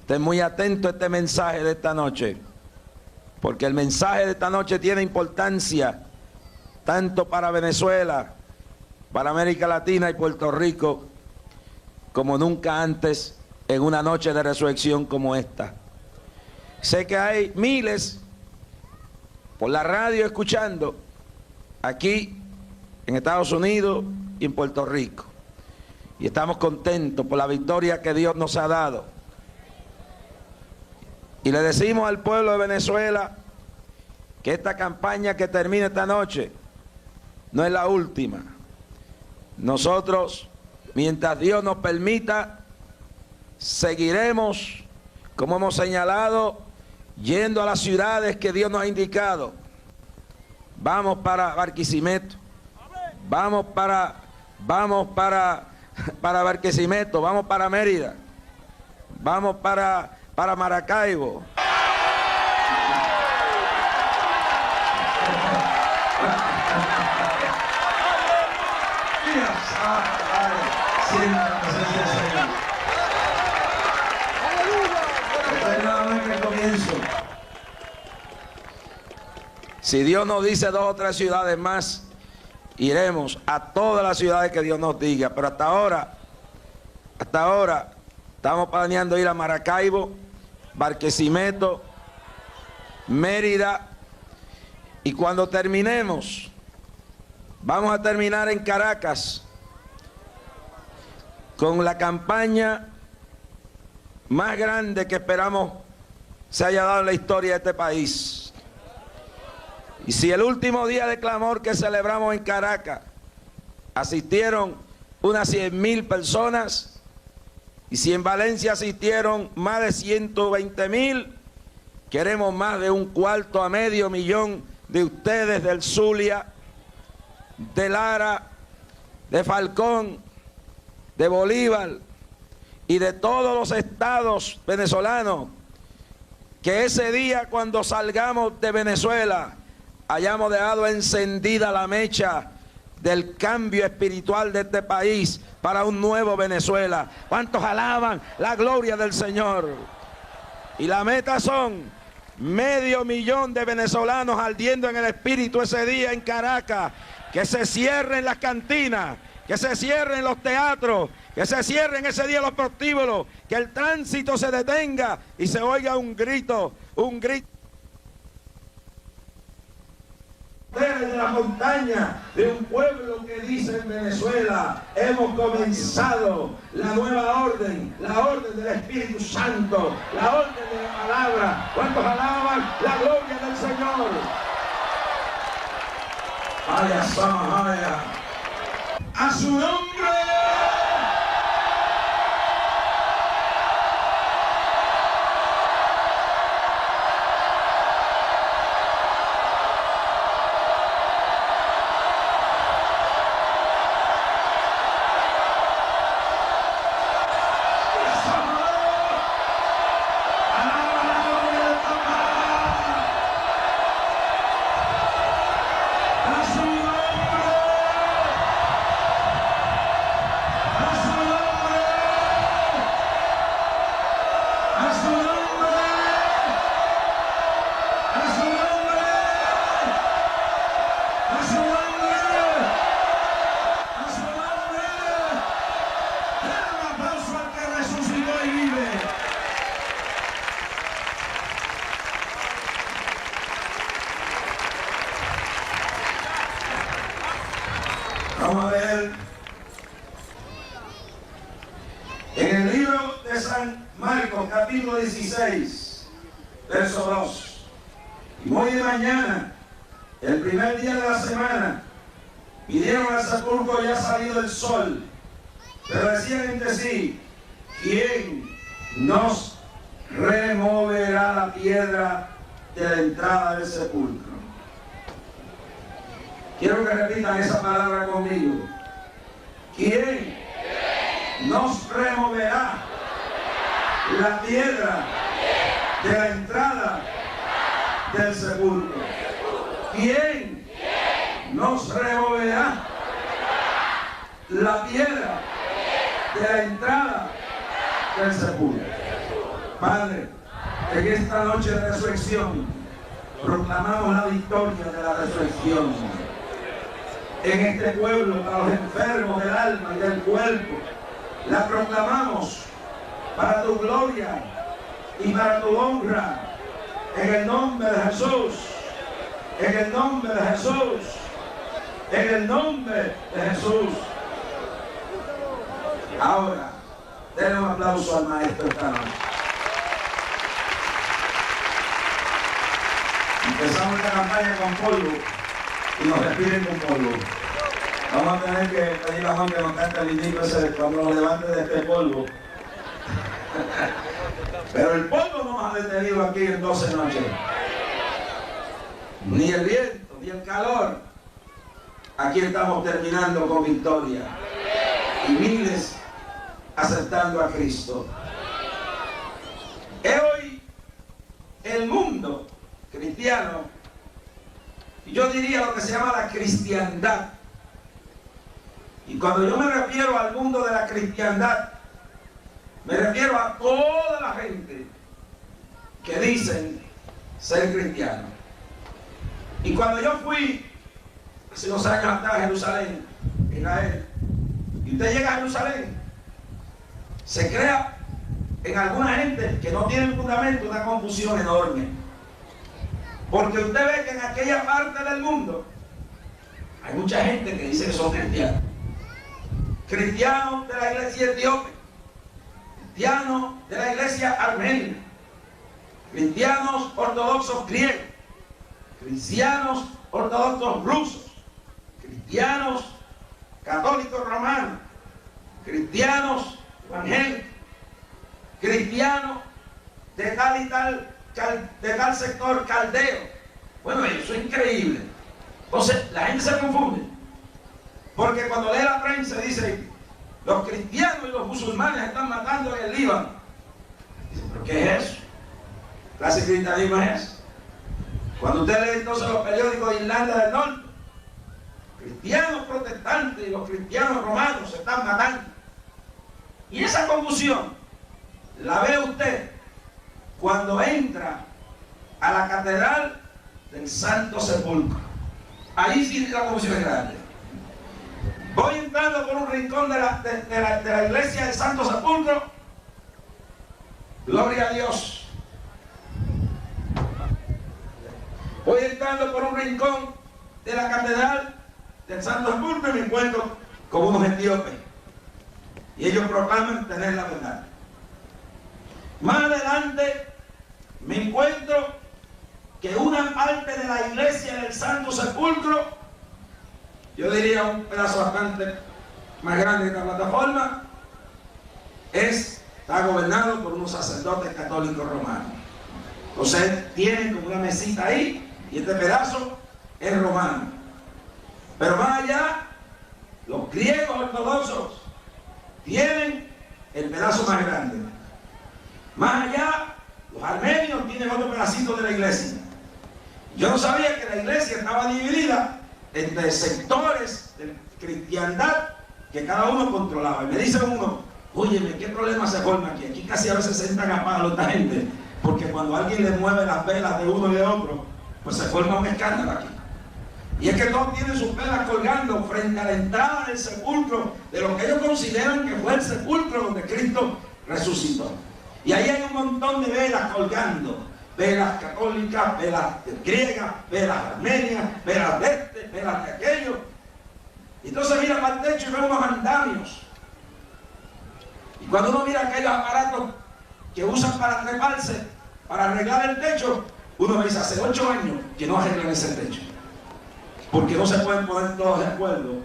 Estén muy atentos a este mensaje de esta noche, porque el mensaje de esta noche tiene importancia tanto para Venezuela, para América Latina y Puerto Rico, como nunca antes en una noche de resurrección como esta. Sé que hay miles por la radio escuchando aquí en Estados Unidos y en Puerto Rico. Y estamos contentos por la victoria que Dios nos ha dado. Y le decimos al pueblo de Venezuela que esta campaña que termina esta noche no es la última. Nosotros, mientras Dios nos permita, seguiremos, como hemos señalado, yendo a las ciudades que Dios nos ha indicado. Vamos para Barquisimeto, vamos para Barquisimeto, vamos para Mérida, vamos para Maracaibo. Si Dios nos dice 2 o 3 ciudades más, iremos a todas las ciudades que Dios nos diga. Pero hasta ahora estamos planeando ir a Maracaibo, Barquisimeto, Mérida, y cuando terminemos, vamos a terminar en Caracas con la campaña más grande que esperamos se haya dado en la historia de este país. Y si el último día de clamor que celebramos en Caracas asistieron unas 100.000 personas, y si en Valencia asistieron más de 120.000, queremos más de 1/4 a medio millón de ustedes del Zulia, de Lara, de Falcón, de Bolívar y de todos los estados venezolanos, que ese día cuando salgamos de Venezuela hayamos dejado encendida la mecha del cambio espiritual de este país para un nuevo Venezuela. ¿Cuántos alaban la gloria del Señor? Y la meta son 500.000 de venezolanos ardiendo en el espíritu ese día en Caracas. Que se cierren las cantinas, que se cierren los teatros, que se cierren ese día los prostíbulos, que el tránsito se detenga y se oiga un grito de la montaña, de un pueblo que dice en Venezuela: hemos comenzado la nueva orden, la orden del Espíritu Santo, la orden de la palabra. ¿Cuántos alaban la gloria del Señor? A su nombre. Vamos a ver en el libro de San Marcos, capítulo 16, verso 2. Y muy de mañana, el primer día de la semana, vinieron al sepulcro ya salido el sol, pero decían entre sí: ¿quién nos removerá la piedra de la entrada del sepulcro? Quiero que repitan esa palabra conmigo. ¿Quién nos removerá la piedra de la entrada del sepulcro? ¿Quién nos removerá la piedra de la entrada del sepulcro? Padre, en esta noche de resurrección proclamamos la victoria de la resurrección en este pueblo para los enfermos del alma y del cuerpo. La proclamamos para tu gloria y para tu honra, en el nombre de Jesús, en el nombre de Jesús, en el nombre de Jesús. Ahora, denle un aplauso al maestro esta noche. Empezamos esta campaña con polvo y nos despiden con polvo. Vamos a tener que pedir a Juan que nos cante el himno ese cuando nos levante de este polvo. Pero el polvo no nos ha detenido aquí en 12 noches. Ni el viento, ni el calor. Aquí estamos terminando con victoria. Y miles aceptando a Cristo. Hoy el mundo cristiano, y yo diría lo que se llama la cristiandad. Y cuando yo me refiero al mundo de la cristiandad, me refiero a toda la gente que dicen ser cristiano. Y cuando yo fui hace 2 años atrás a Jerusalén, Israel, y usted llega a Jerusalén, se crea en alguna gente que no tiene fundamento una confusión enorme. Porque usted ve que en aquella parte del mundo hay mucha gente que dice que son cristianos. Cristianos de la iglesia etíope, cristianos de la iglesia armenia, cristianos ortodoxos griegos, cristianos ortodoxos rusos, cristianos católicos romanos, cristianos evangélicos, cristianos de tal y tal, de tal sector caldeo. Bueno, eso es increíble. Entonces la gente se confunde, porque cuando lee la prensa dice los cristianos y los musulmanes están matando en el Líbano. Dicen, ¿pero qué es eso? ¿Qué clase de cristianismo es eso? Cuando usted lee entonces los periódicos de Irlanda del Norte, cristianos protestantes y los cristianos romanos se están matando. Y esa confusión la ve usted cuando entra a la catedral del Santo Sepulcro. Ahí sí la confusión es grande. Voy entrando por un rincón de la iglesia del Santo Sepulcro. Gloria a Dios. Voy entrando por un rincón de la catedral del Santo Sepulcro y me encuentro con unos etíopes. Y ellos proclaman tener la verdad. Más adelante me encuentro que una parte de la iglesia del Santo Sepulcro, yo diría un pedazo bastante más grande que esta plataforma, está gobernado por unos sacerdotes católicos romanos. Entonces tienen como una mesita ahí y este pedazo es romano. Pero más allá, los griegos ortodoxos tienen el pedazo más grande. Más allá, los armenios tienen otro pedacito de la iglesia. Yo no sabía que la iglesia estaba dividida entre sectores de cristiandad que cada uno controlaba. Y me dice uno, óyeme, ¿qué problema se forma aquí? Aquí casi a veces se entran a palo esta gente, porque cuando alguien le mueve las velas de uno y de otro, pues se forma un escándalo aquí. Y es que todos tienen sus velas colgando frente a la entrada del sepulcro, de lo que ellos consideran que fue el sepulcro donde Cristo resucitó. Y ahí hay un montón de velas colgando. Velas católicas, velas griegas, velas armenias, velas de este, velas de aquello. Y entonces mira para el techo y ve unos andamios. Y cuando uno mira aquellos aparatos que usan para treparse, para arreglar el techo, uno dice, hace 8 años que no arreglan ese techo. Porque no se pueden poner todos de acuerdo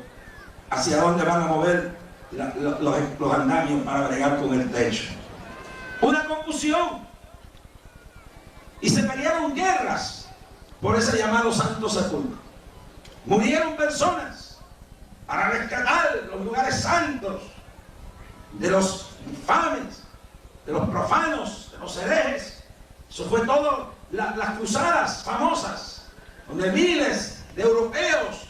hacia dónde van a mover los andamios para bregar con el techo. Una confusión. Y se pelearon guerras por ese llamado Santo Sepulcro. Murieron personas para rescatar los lugares santos de los infames, de los profanos, de los herejes. Eso fue todo las cruzadas famosas, donde miles de europeos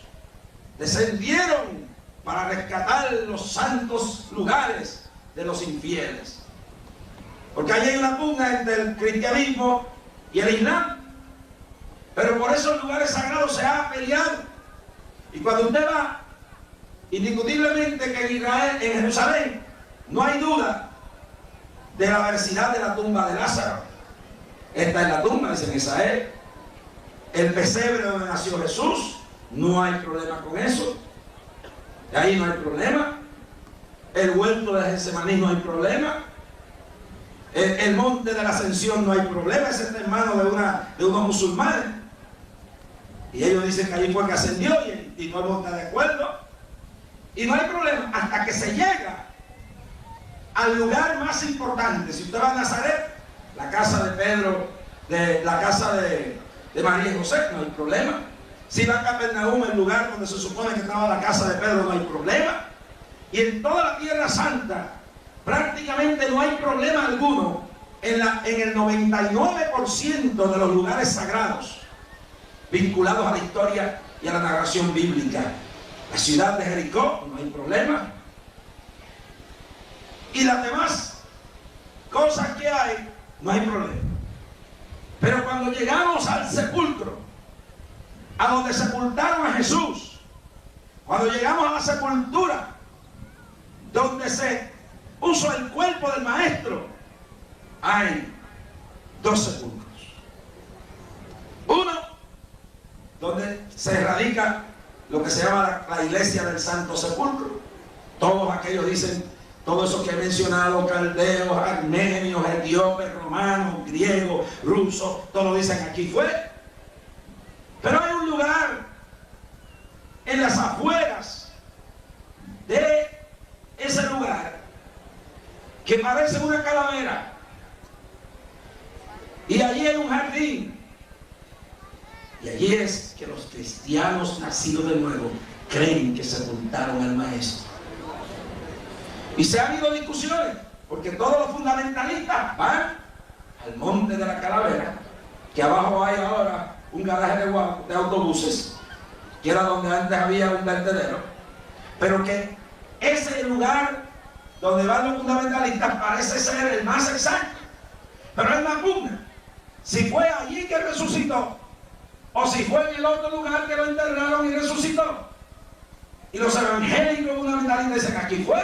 descendieron para rescatar los santos lugares de los infieles. Porque ahí hay una pugna entre el cristianismo y el islam. Pero por esos lugares sagrados se ha peleado. Y cuando usted va, indiscutiblemente que en Israel, en Jerusalén, no hay duda de la veracidad de la tumba de Lázaro. Esta es la tumba, dicen, esa es. El pesebre donde nació Jesús, no hay problema con eso. De ahí no hay problema. El huerto de Getsemaní no hay problema. El monte de la Ascensión no hay problema. Ese está en manos de unos musulmanes. Y ellos dicen que allí fue que ascendió y no hemos estado de acuerdo. Y no hay problema hasta que se llega al lugar más importante. Si usted va a Nazaret, la casa de Pedro, la casa de María y José, no hay problema. Si va a Capernaum, el lugar donde se supone que estaba la casa de Pedro, no hay problema. Y en toda la Tierra Santa, prácticamente no hay problema alguno en el 99% de los lugares sagrados vinculados a la historia y a la narración bíblica. La ciudad de Jericó, no hay problema. Y las demás cosas que hay, no hay problema. Pero cuando llegamos al sepulcro, a donde sepultaron a Jesús, cuando llegamos a la sepultura, donde se puso el cuerpo del Maestro, hay dos sepulcros. Uno, donde se radica lo que se llama la iglesia del Santo Sepulcro. Todos aquellos dicen, todos esos que he mencionado, caldeos, armenios, etíopes, romanos, griegos, rusos, todos dicen aquí fue. Pero hay un lugar en las afueras de ese lugar que parece una calavera, y allí hay un jardín, y allí es que los cristianos nacidos de nuevo creen que sepultaron al Maestro. Y se han habido discusiones, porque todos los fundamentalistas van al monte de la calavera, que abajo hay ahora un garaje de autobuses, que era donde antes había un vertedero, pero que ese lugar donde van los fundamentalistas parece ser el más exacto. Pero es la pugna si fue allí que resucitó o si fue en el otro lugar que lo enterraron y resucitó. Y los evangélicos fundamentalistas dicen aquí fue,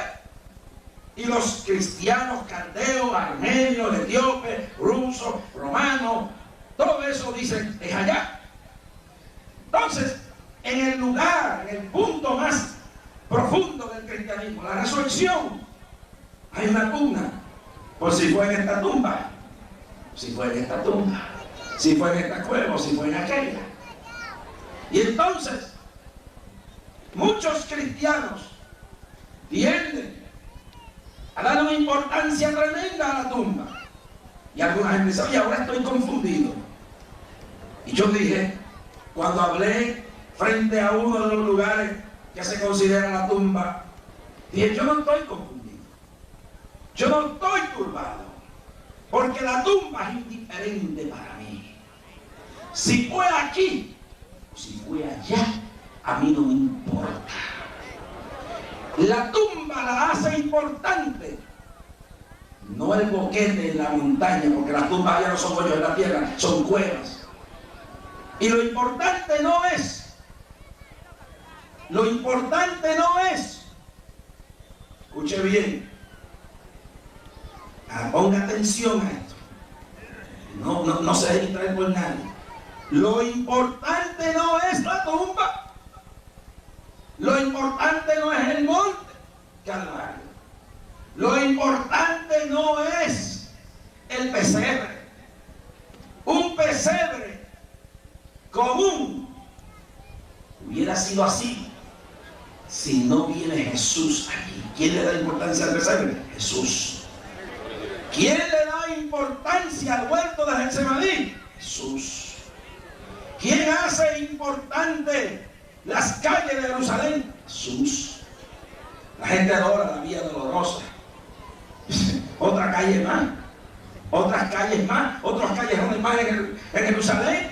y los cristianos caldeos, armenios, etíopes, rusos, romanos, todo eso dicen es allá. Entonces, en el lugar, en el punto más profundo del cristianismo, la resurrección, hay una pugna por si fue en esta tumba, si fue en esta tumba, si fue en esta cueva, si fue en aquella. Y entonces muchos cristianos tienden a dar una importancia tremenda a la tumba, y alguna gente dice, oye, ahora estoy confundido. Y yo dije, cuando hablé frente a uno de los lugares que se considera la tumba, dije, yo no estoy confundido, yo no estoy turbado, porque la tumba es indiferente para mí. Si fue aquí o si fue allá, a mí no me importa. La tumba la hace importante, no el boquete en la montaña, porque las tumbas allá no son hoyos en la tierra, son cuevas. Y lo importante no es, escuche bien, ponga atención a esto, no se deje distraer por nadie. Lo importante no es la tumba, lo importante no es el monte Calvario, lo importante no es el pesebre. Un pesebre común hubiera sido así si no viene Jesús aquí. ¿Quién le da importancia al pesebre? Jesús. ¿Quién le da importancia al huerto de Getsemaní? Jesús. ¿Quién hace importante las calles de Jerusalén? Jesús. La gente adora la Vía Dolorosa. Otra calle más, otras calles más, otros callejones más en Jerusalén.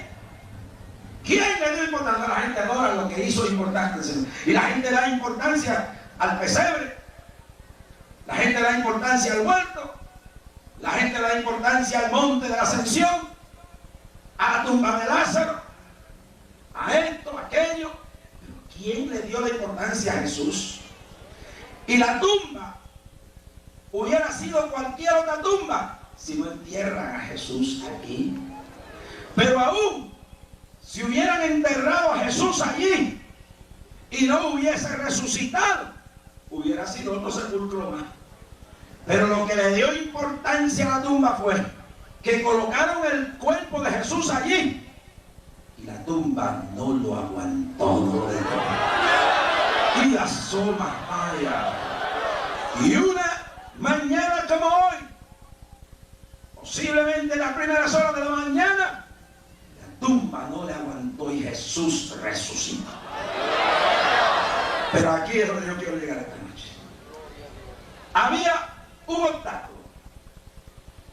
¿Quién le dio importancia? La gente adora lo que hizo importante, Señor. Y la gente da importancia al pesebre, la gente da importancia al huerto, La gente le da importancia al monte de la Ascensión, a la tumba de Lázaro, a esto, a aquello. Pero ¿quién le dio la importancia a Jesús? Y la tumba hubiera sido cualquier otra tumba si no entierran a Jesús aquí. Pero aún si hubieran enterrado a Jesús allí y no hubiese resucitado, hubiera sido otro sepulcro más. Pero lo que le dio importancia a la tumba fue que colocaron el cuerpo de Jesús allí y la tumba no lo aguantó, no lo dejó. Y las somas vaya. Y una mañana como hoy, posiblemente en las primeras horas de la mañana, la tumba no le aguantó y Jesús resucitó. Pero aquí es donde yo quiero llegar esta noche. Había un obstáculo.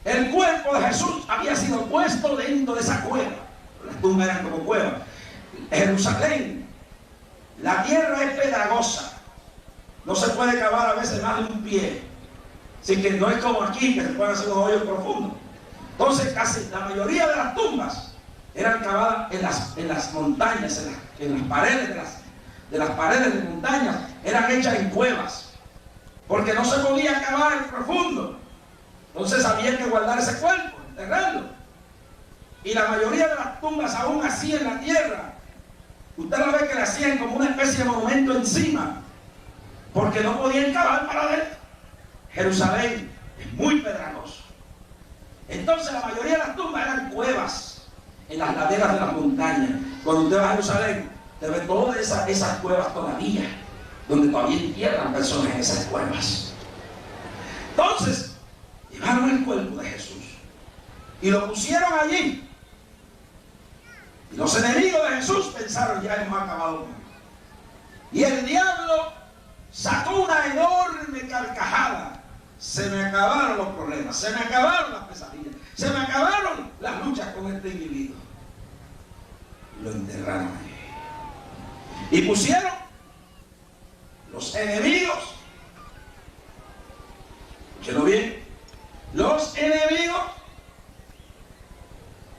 El cuerpo de Jesús había sido puesto dentro de esa cueva. Las tumbas eran como cuevas. Jerusalén, la tierra es pedregosa. No se puede cavar a veces más de un pie. Así que no es como aquí, que se pueden hacer unos hoyos profundos. Entonces casi la mayoría de las tumbas eran cavadas en las montañas, en las paredes de las paredes de montañas, eran hechas en cuevas, porque no se podía cavar profundo. Entonces había que guardar ese cuerpo, enterrarlo. Y la mayoría de las tumbas aún así en la tierra, usted lo ve que le hacían como una especie de monumento encima, porque no podían cavar para adentro. Jerusalén es muy pedregoso. Entonces la mayoría de las tumbas eran cuevas en las laderas de las montañas. Cuando usted va a Jerusalén, te ve todas esas cuevas todavía, donde todavía entierran personas en esas cuevas. Entonces, llevaron el cuerpo de Jesús y lo pusieron allí. Y los enemigos de Jesús pensaron, ya hemos acabado. Y el diablo sacó una enorme carcajada. Se me acabaron los problemas, se me acabaron las pesadillas, se me acabaron las luchas con este individuo. Lo enterraron allí. Y pusieron los enemigos, escúchenlo bien, los enemigos,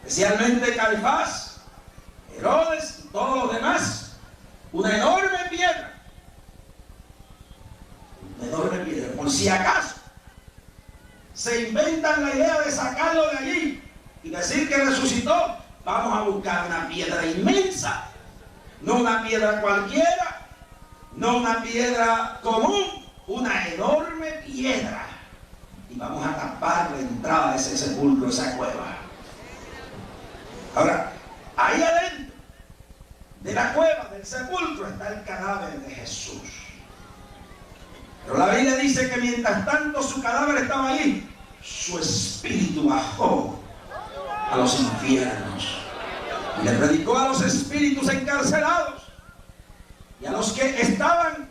especialmente Caifás, Herodes y todos los demás, una enorme piedra, por si acaso se inventan la idea de sacarlo de allí y decir que resucitó, vamos a buscar una piedra inmensa, no una piedra cualquiera, no una piedra común, una enorme piedra, y vamos a tapar la entrada de ese sepulcro, esa cueva. Ahora, ahí adentro de la cueva, del sepulcro, está el cadáver de Jesús. Pero la Biblia dice que mientras tanto su cadáver estaba ahí, su espíritu bajó a los infiernos y le predicó a los espíritus encarcelados y a los que estaban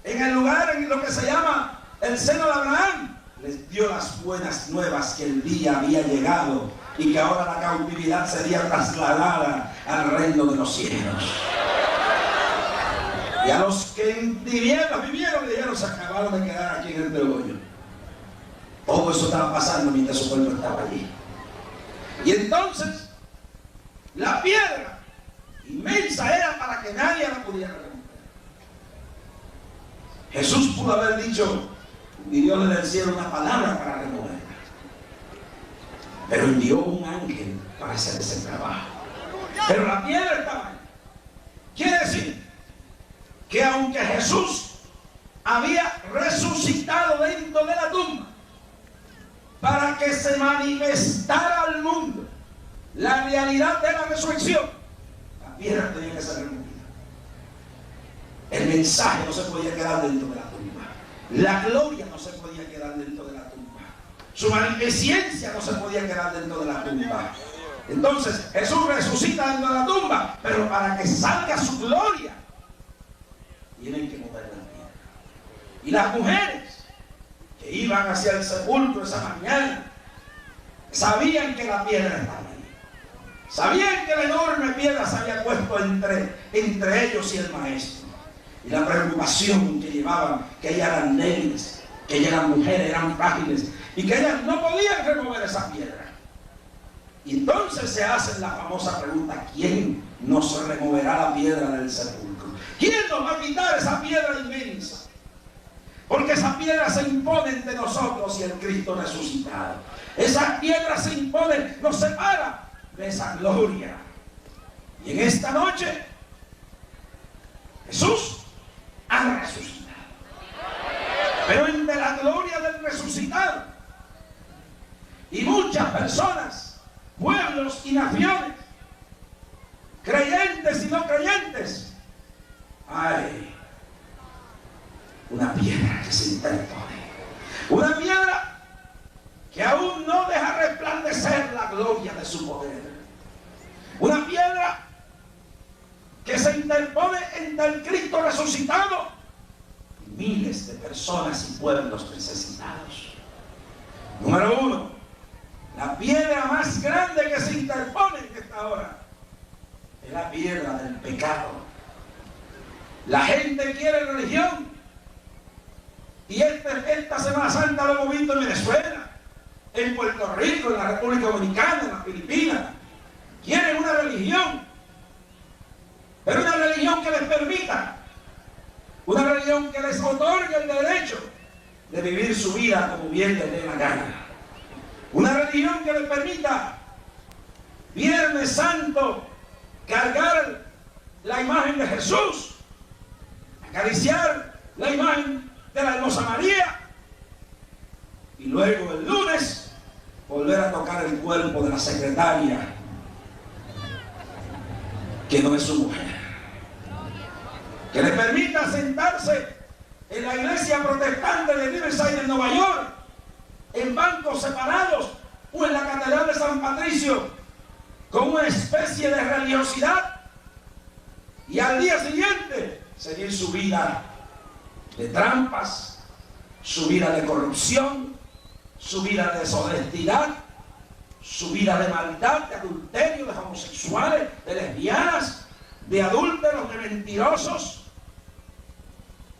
en el lugar en lo que se llama el seno de Abraham. Les dio las buenas nuevas que el día había llegado y que ahora la cautividad sería trasladada al reino de los cielos. Y a los que en tinieblas vivieron, dijeron, se acabaron de quedar aquí en este hoyo. Todo eso estaba pasando mientras su cuerpo estaba allí. Y entonces, la piedra inmensa era para que nadie la pudiera remover. Jesús pudo haber dicho, y Dios le del cielo una palabra para removerla. Pero envió un ángel para hacer ese trabajo. Pero la piedra estaba ahí. Quiere decir que aunque Jesús había resucitado dentro de la tumba para que se manifestara al mundo la realidad de la resurrección, la piedra tenía que ser removida. El mensaje no se podía quedar dentro de la tumba, la gloria no se podía quedar dentro de la tumba, su magnificencia no se podía quedar dentro de la tumba. Entonces Jesús resucita dentro de la tumba, pero para que salga su gloria tienen que mover la piedra. Y las mujeres que iban hacia el sepulcro esa mañana sabían que la piedra estaba ahí, sabían que la enorme piedra se había puesto entre ellos y el maestro. Y la preocupación que llevaban, que ellas eran débiles, que ellas eran mujeres, eran frágiles, y que ellas no podían remover esa piedra. Y entonces se hace la famosa pregunta: ¿quién nos removerá la piedra del sepulcro? ¿Quién nos va a quitar esa piedra inmensa? Porque esa piedra se impone entre nosotros y el Cristo resucitado. Esa piedra se impone, nos separa de esa gloria. Y en esta noche Jesús ha resucitado. Pero entre la gloria del resucitado y muchas personas, pueblos y naciones, creyentes y no creyentes, hay una piedra que se interpone. Una piedra que aún no deja resplandecer la gloria de su poder. Una piedra que se interpone entre el Cristo resucitado y miles de personas y pueblos necesitados. Número uno, la piedra más grande que se interpone en esta hora es la piedra del pecado. La gente quiere religión, y esta Semana Santa lo hemos visto en Venezuela, en Puerto Rico, en la República Dominicana, en las Filipinas. Quieren una religión, pero una religión que les permita, una religión que les otorgue el derecho de vivir su vida como bien les dé la gana. Una religión que les permita Viernes Santo cargar la imagen de Jesús, acariciar la imagen de la hermosa María, y luego el lunes volver a tocar el cuerpo de la secretaria que no es su mujer. Que le permita sentarse en la iglesia protestante de Riverside en Nueva York, en bancos separados, o en la catedral de San Patricio, con una especie de religiosidad, y al día siguiente seguir su vida de trampas, su vida de corrupción, su vida de deshonestidad, su vida de maldad, de adulterio, de homosexuales, de lesbianas, de adúlteros, de mentirosos.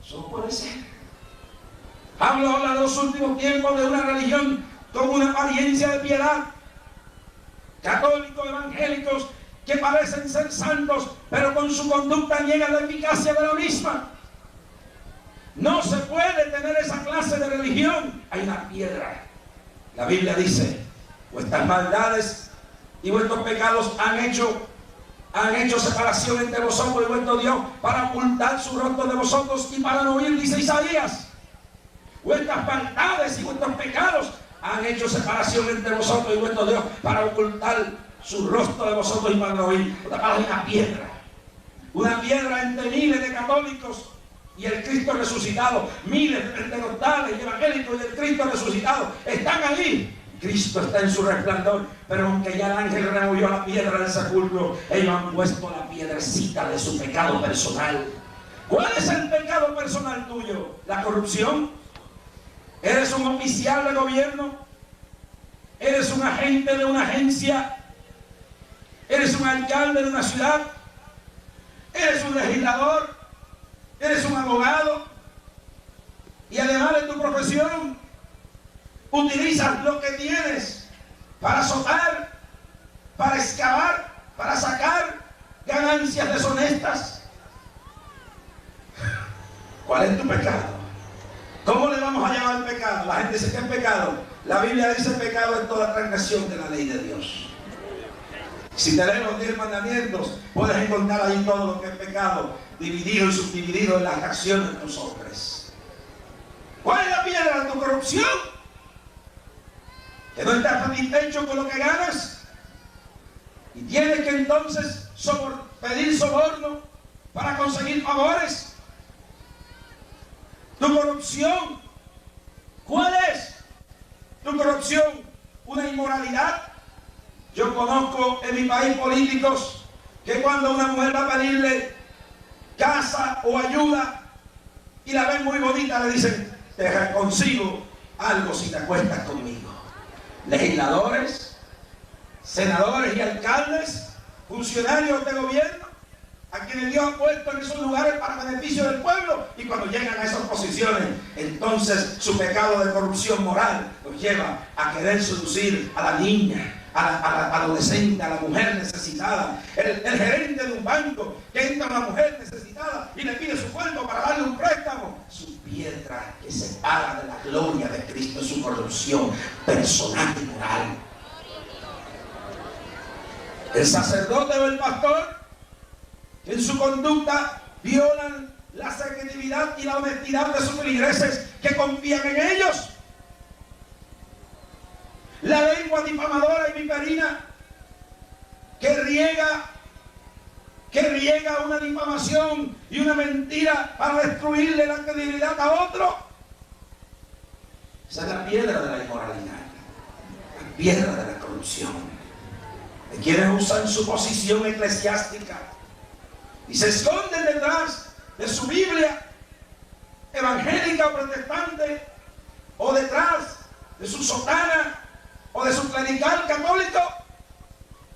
Eso no puede ser. Hablo ahora de los últimos tiempos de una religión con una apariencia de piedad. Católicos, evangélicos, que parecen ser santos, pero con su conducta niegan la eficacia de la misma. No se puede tener esa clase de religión. Hay una piedra. La Biblia dice: vuestras maldades y vuestros pecados han hecho separación entre vosotros y vuestro Dios, para ocultar su rostro de vosotros y para no oír, dice Isaías. Vuestras maldades y vuestros pecados han hecho separación entre vosotros y vuestro Dios, para ocultar su rostro de vosotros y para no oír. Otra palabra, una piedra entre miles de católicos y el Cristo resucitado. Miles de pentecostales y evangélicos y el Cristo resucitado están allí. Cristo está en su resplandor, pero aunque ya el ángel removió la piedra del sepulcro, ellos han puesto la piedrecita de su pecado personal. ¿Cuál es el pecado personal tuyo? ¿La corrupción? ¿Eres un oficial de gobierno? ¿Eres un agente de una agencia? ¿Eres un alcalde de una ciudad? ¿Eres un legislador? ¿Eres un abogado? Y además de tu profesión, utilizas lo que tienes para azotar, para excavar, para sacar ganancias deshonestas. ¿Cuál es tu pecado? ¿Cómo le vamos a llamar pecado? La gente dice que es pecado. La Biblia dice: pecado es toda transgresión de la ley de Dios. Si te lees los 10 mandamientos, puedes encontrar ahí todo lo que es pecado, dividido y subdividido en las acciones de los hombres. ¿Cuál es la piedra de tu corrupción? Que no estás satisfecho con lo que ganas y tienes que entonces pedir soborno para conseguir favores. Tu corrupción, ¿cuál es? Tu corrupción, una inmoralidad. Yo conozco en mi país políticos que cuando una mujer va a pedirle casa o ayuda y la ven muy bonita, le dicen: te consigo algo si te acuestas conmigo. Legisladores, senadores y alcaldes, funcionarios de gobierno, a quienes Dios ha puesto en esos lugares para beneficio del pueblo, y cuando llegan a esas posiciones, entonces su pecado de corrupción moral los lleva a querer seducir a la niña, a la adolescente, a la mujer necesitada. El gerente de un banco que entra a una mujer necesitada y le pide su cuerpo para darle un préstamo. Su piedra que separa de la gloria de Cristo es su corrupción personal y moral. El sacerdote o el pastor que en su conducta violan la secretividad y la honestidad de sus feligreses que confían en ellos. La lengua difamadora y viperina que riega una difamación y una mentira para destruirle la credibilidad a otro. Esa es la piedra de la inmoralidad, la piedra de la corrupción, de quienes usan su posición eclesiástica y se esconden detrás de su Biblia evangélica o protestante, o detrás de su sotana o de su clerical católico,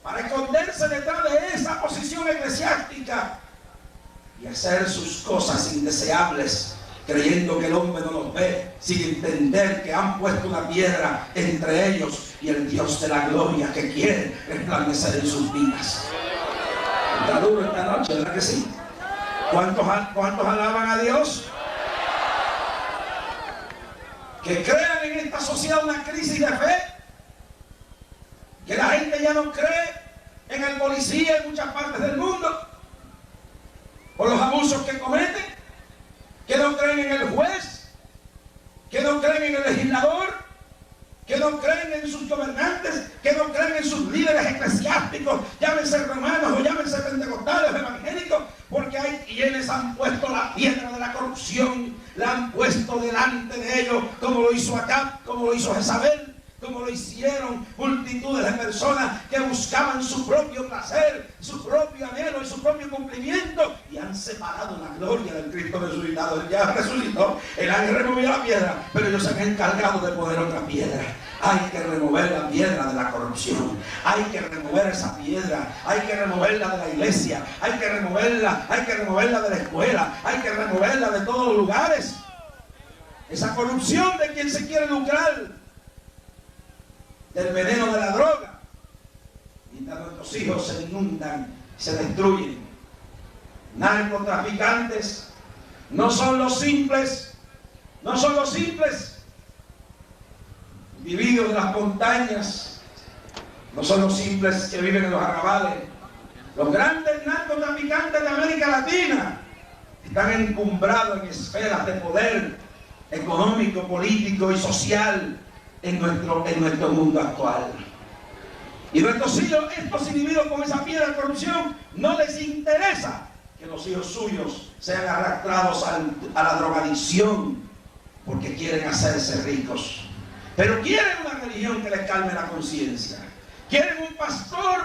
para esconderse detrás de esa posición eclesiástica y hacer sus cosas indeseables, creyendo que el hombre no los ve, sin entender que han puesto una piedra entre ellos y el Dios de la gloria que quiere resplandecer en sus vidas. Está duro esta noche, ¿verdad que sí? ¿Cuántos alaban a Dios? Que crean en esta sociedad una crisis de fe, que la gente ya no cree en el policía en muchas partes del mundo por los abusos que cometen, que no creen en el juez, que no creen en el legislador, que no creen en sus gobernantes, que no creen en sus líderes eclesiásticos, llámense romanos o llámense pentecostales o evangélicos, porque hay quienes han puesto la piedra de la corrupción, la han puesto delante de ellos, como lo hizo Acab, como lo hizo Jezabel, como lo hicieron multitudes de personas que buscaban su propio placer, su propio anhelo y su propio cumplimiento, y han separado la gloria del Cristo resucitado. Él ya resucitó, el ángel removió la piedra, pero ellos se han encargado de poner otra piedra. Hay que remover la piedra de la corrupción, hay que remover esa piedra, hay que removerla de la iglesia, hay que removerla de la escuela, hay que removerla de todos los lugares. Esa corrupción de quien se quiere lucrar del veneno de la droga, mientras nuestros hijos se inundan, se destruyen. Narcotraficantes no son los simples individuos de las montañas, no son los simples que viven en los arrabales. Los grandes narcotraficantes de América Latina están encumbrados en esferas de poder económico, político y social en nuestro mundo actual. Y nuestros hijos, estos individuos con esa piedra de corrupción, no les interesa que los hijos suyos sean arrastrados a la drogadicción, porque quieren hacerse ricos. Pero quieren una religión que les calme la conciencia. Quieren un pastor,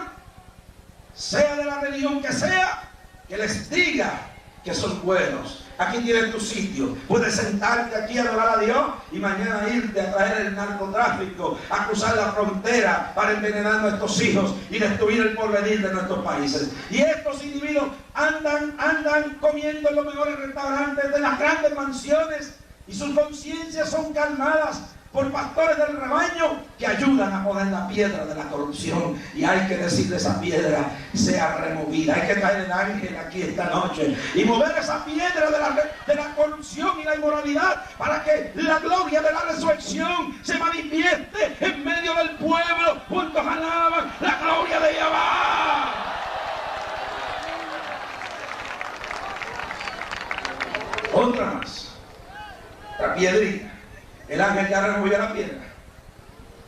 sea de la religión que sea, que les diga que son buenos. Aquí tienes tu sitio, puedes sentarte aquí a adorar a Dios y mañana irte a traer el narcotráfico, a cruzar la frontera para envenenar a nuestros hijos y destruir el porvenir de nuestros países. Y estos individuos andan comiendo en los mejores restaurantes de las grandes mansiones, y sus conciencias son calmadas por pastores del rebaño que ayudan a poner la piedra de la corrupción. Y hay que decirle: esa piedra sea removida. Hay que traer el ángel aquí esta noche y mover esa piedra de la corrupción y la inmoralidad, para que la gloria de la resurrección se manifieste en medio del pueblo. Juntos alaban la gloria de Jehová. Otra más, la piedrita. El ángel ya removió la piedra,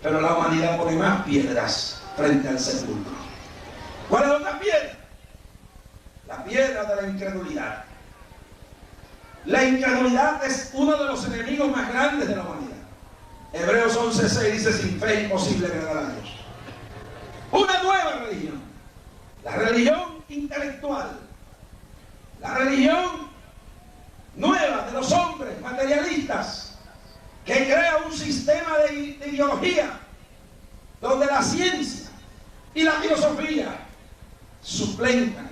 pero la humanidad pone más piedras frente al sepulcro. ¿Cuál es la otra piedra? La piedra de la incredulidad. La incredulidad es uno de los enemigos más grandes de la humanidad. Hebreos 11:6 dice: sin fe es imposible agradar a Dios. Una nueva religión, la religión intelectual, la religión nueva de los hombres materialistas, que crea un sistema de ideología donde la ciencia y la filosofía suplentan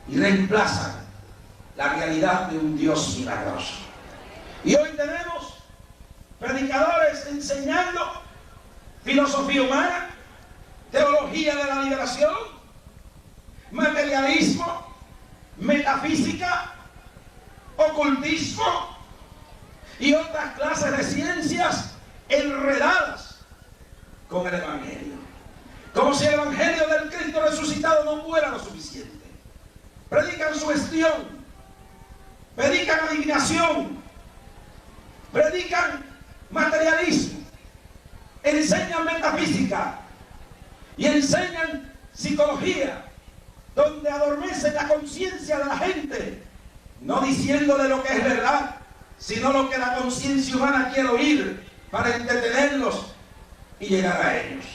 y reemplazan la realidad de un Dios milagroso. Y hoy tenemos predicadores enseñando filosofía humana, teología de la liberación, materialismo, metafísica, ocultismo y otras clases de ciencias enredadas con el Evangelio. Como si el Evangelio del Cristo resucitado no fuera lo suficiente. Predican sugestión, predican adivinación, predican materialismo, enseñan metafísica y enseñan psicología, donde adormecen la conciencia de la gente, no diciéndole lo que es verdad, sino lo que la conciencia humana quiere oír para entretenerlos y llegar a ellos.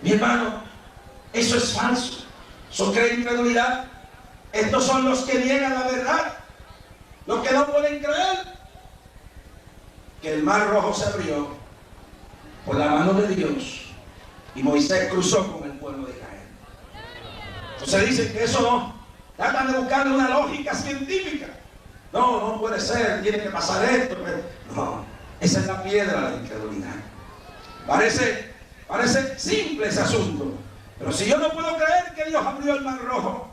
Mi hermano, eso es falso, eso crea incredulidad. Estos son los que niegan la verdad, los que no pueden creer que el mar rojo se abrió por la mano de Dios y Moisés cruzó con el pueblo de Israel. Entonces dicen que eso no, tratan de buscarle una lógica científica. No puede ser, tiene que pasar esto. No, esa es la piedra de la incredulidad. Parece simple ese asunto, pero si yo no puedo creer que Dios abrió el mar rojo,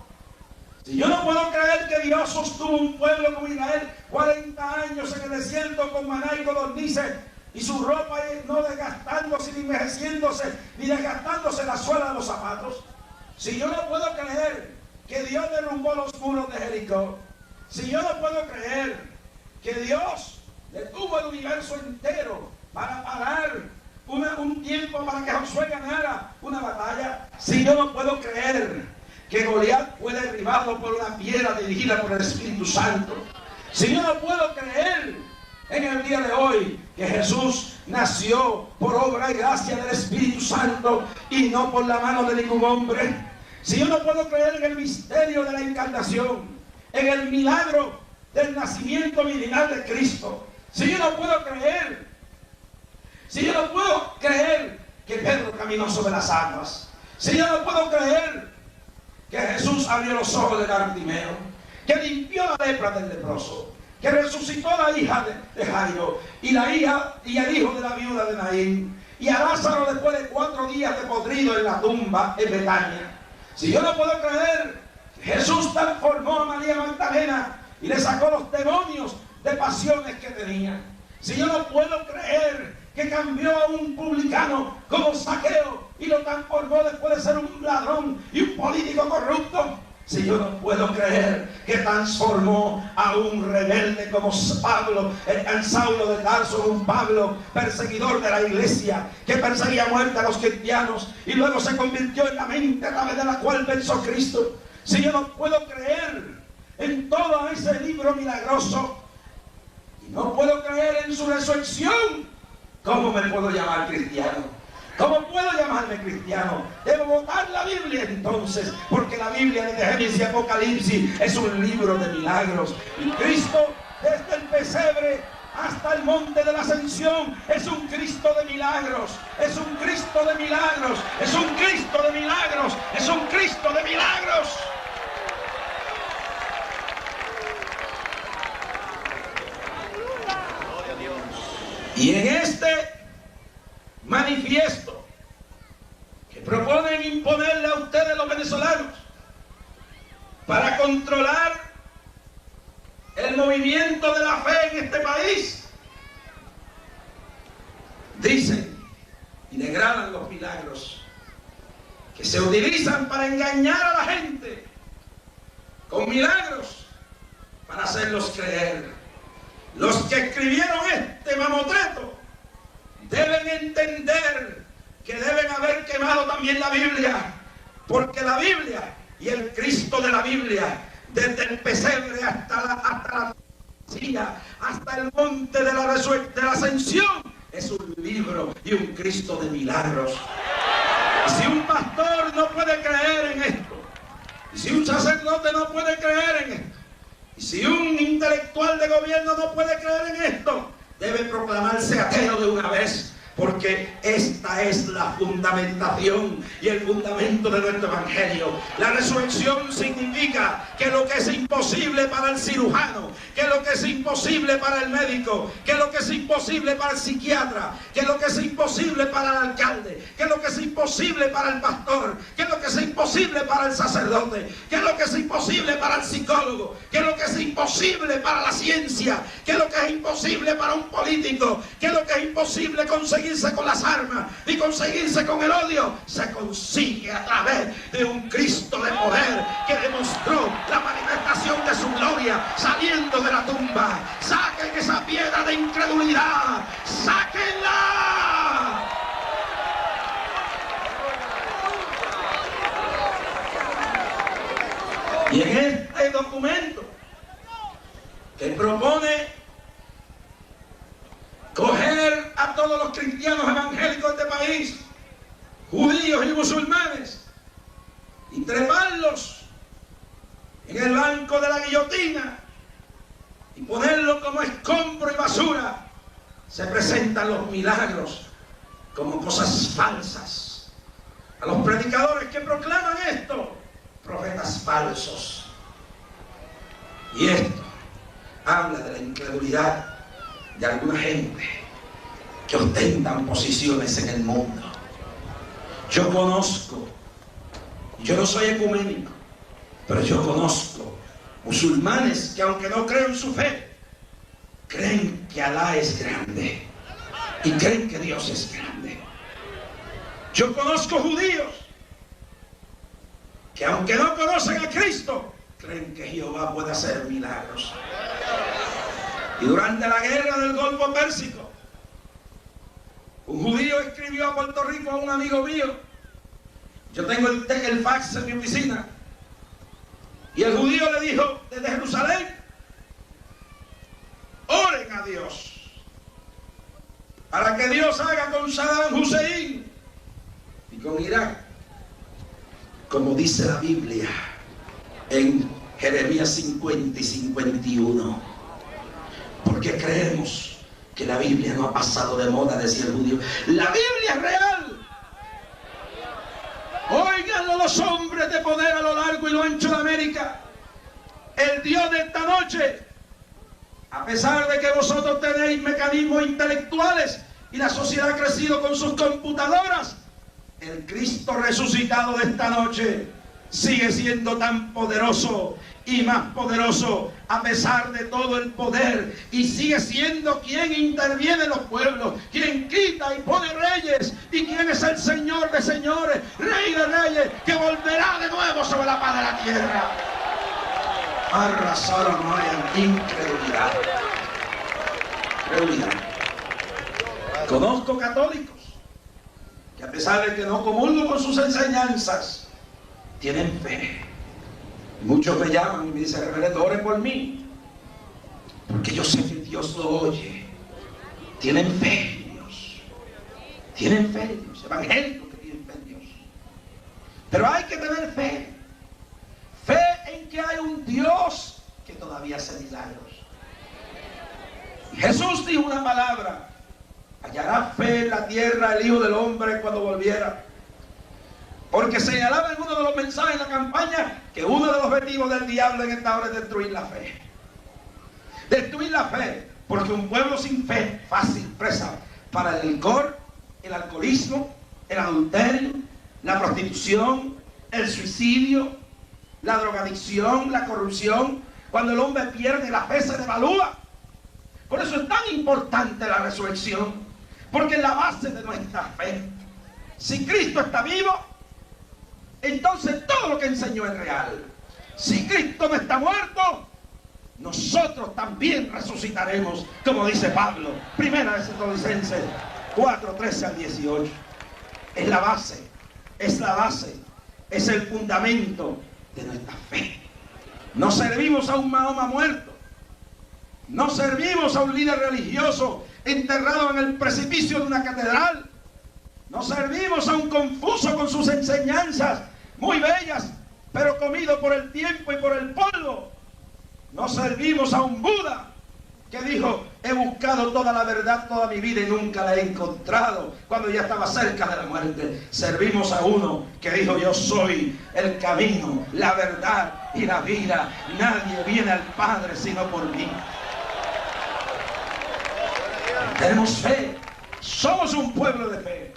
si yo no puedo creer que Dios sostuvo un pueblo como Israel 40 años en el desierto con maná y codornices, y su ropa no desgastándose, ni envejeciéndose, ni desgastándose la suela de los zapatos, si yo no puedo creer que Dios derrumbó los muros de Jericó, si yo no puedo creer que Dios detuvo el universo entero para parar un tiempo para que Josué ganara una batalla, si yo no puedo creer que Goliat fue derribado por una piedra dirigida por el Espíritu Santo, si yo no puedo creer en el día de hoy que Jesús nació por obra y gracia del Espíritu Santo y no por la mano de ningún hombre, si yo no puedo creer en el misterio de la encarnación, en el milagro del nacimiento virginal de Cristo, si yo no puedo creer que Pedro caminó sobre las aguas, si yo no puedo creer que Jesús abrió los ojos de Bartimeo, que limpió la lepra del leproso, que resucitó a la hija de Jairo y el hijo de la viuda de Naín, y a Lázaro después de 4 días de podrido en la tumba en Betania, si yo no puedo creer que Jesús transformó a María Magdalena y le sacó los demonios de pasiones que tenía, si yo no puedo creer que cambió a un publicano como Zaqueo y lo transformó después de ser un ladrón y un político corrupto, si yo no puedo creer que transformó a un rebelde como Pablo, el Saulo de Tarso, un Pablo perseguidor de la iglesia, que perseguía a muerte a los cristianos y luego se convirtió en la mente a través de la cual pensó Cristo, si yo no puedo creer en todo ese libro milagroso y no puedo creer en su resurrección, ¿cómo me puedo llamar cristiano? ¿Cómo puedo llamarme cristiano? Debo votar la Biblia entonces, porque la Biblia de Génesis y Apocalipsis es un libro de milagros. Y Cristo, desde el pesebre hasta el monte de la ascensión, es un Cristo de milagros, es un Cristo de milagros, es un Cristo de milagros, es un Cristo de milagros. Y en este manifiesto que proponen imponerle a ustedes los venezolanos para controlar el movimiento de la fe en este país, dicen y degradan los milagros que se utilizan para engañar a la gente con milagros para hacerlos creer. Los que escribieron este mamotreto deben entender que deben haber quemado también la Biblia, porque la Biblia y el Cristo de la Biblia, desde el pesebre hasta la silla, hasta el monte de la ascensión, es un libro y un Cristo de milagros. Y si un pastor no puede creer en esto, y si un sacerdote no puede creer en esto, y si un intelectual de gobierno no puede creer en esto, debe proclamarse ateo de una vez, Porque esta es la fundamentación y el fundamento de nuestro evangelio. La resurrección significa que lo que es imposible para el cirujano, que lo que es imposible para el médico, que lo que es imposible para el psiquiatra, que lo que es imposible para el alcalde, que lo que es imposible para el pastor, que lo que es imposible para el sacerdote, que lo que es imposible para el psicólogo, que lo que es imposible para la ciencia, que lo que es imposible para un político, que lo que es imposible conseguirse con las armas y conseguirse con el odio, se consigue a través de un Cristo de poder que demostró la manifestación de su gloria saliendo de la tumba. Saquen esa piedra de incredulidad, sáquenla. Y en este documento que propone coger a todos los cristianos evangélicos de este país, judíos y musulmanes, y treparlos en el banco de la guillotina y ponerlos como escombro y basura, se presentan los milagros como cosas falsas. A los predicadores que proclaman esto, profetas falsos. Y esto habla de la incredulidad de alguna gente que ostentan posiciones en el mundo. Yo conozco, yo no soy ecuménico, pero yo conozco musulmanes que, aunque no creen su fe, creen que Alá es grande y creen que Dios es grande. Yo conozco judíos que, aunque no conocen a Cristo, creen que Jehová puede hacer milagros. Y durante la guerra del Golfo Pérsico, un judío escribió a Puerto Rico a un amigo mío. Yo tengo el fax en mi oficina. Y el judío le dijo desde Jerusalén: oren a Dios para que Dios haga con Saddam Hussein y con Irak, como dice la Biblia en Jeremías 50 y 51. Porque creemos que la Biblia no ha pasado de moda, decía el judío. La Biblia es real. Óiganlo los hombres de poder a lo largo y lo ancho de América. El Dios de esta noche, a pesar de que vosotros tenéis mecanismos intelectuales y la sociedad ha crecido con sus computadoras, el Cristo resucitado de esta noche sigue siendo tan poderoso y más poderoso a pesar de todo el poder, y sigue siendo quien interviene en los pueblos, quien quita y pone reyes, y quien es el Señor de señores, Rey de reyes, que volverá de nuevo sobre la paz de la tierra. Arrasaron no hay incredulidad. Conozco católicos que, a pesar de que no comulgo con sus enseñanzas, tienen fe. Muchos me llaman y me dicen: reverendo, ore por mí, porque yo sé que Dios lo oye. Tienen fe en Dios. Tienen fe en Dios. Evangélicos que tienen fe en Dios. Pero hay que tener fe. Fe en que hay un Dios que todavía hace milagros. Y Jesús dijo una palabra: hallará fe en la tierra el Hijo del Hombre cuando volviera. Porque señalaba en uno de los mensajes de la campaña que uno de los objetivos del diablo en esta hora es destruir la fe. Destruir la fe, porque un pueblo sin fe, fácil presa para el licor, el alcoholismo, el adulterio, la prostitución, el suicidio, la drogadicción, la corrupción. Cuando el hombre pierde la fe, se devalúa. Por eso es tan importante la resurrección, porque es la base de nuestra fe. Si Cristo está vivo, entonces todo lo que enseñó es real. Si Cristo no está muerto, nosotros también resucitaremos, como dice Pablo, Primera de Tesalonicenses 4, 13 al 18. Es la base, es el fundamento de nuestra fe. No servimos a un Mahoma muerto, no servimos a un líder religioso enterrado en el precipicio de una catedral. No servimos a un confuso con sus enseñanzas muy bellas, pero comido por el tiempo y por el polvo. No servimos a un Buda que dijo: he buscado toda la verdad toda mi vida y nunca la he encontrado, cuando ya estaba cerca de la muerte. Servimos a uno que dijo: yo soy el camino, la verdad y la vida. Nadie viene al Padre sino por mí. Tenemos fe, somos un pueblo de fe.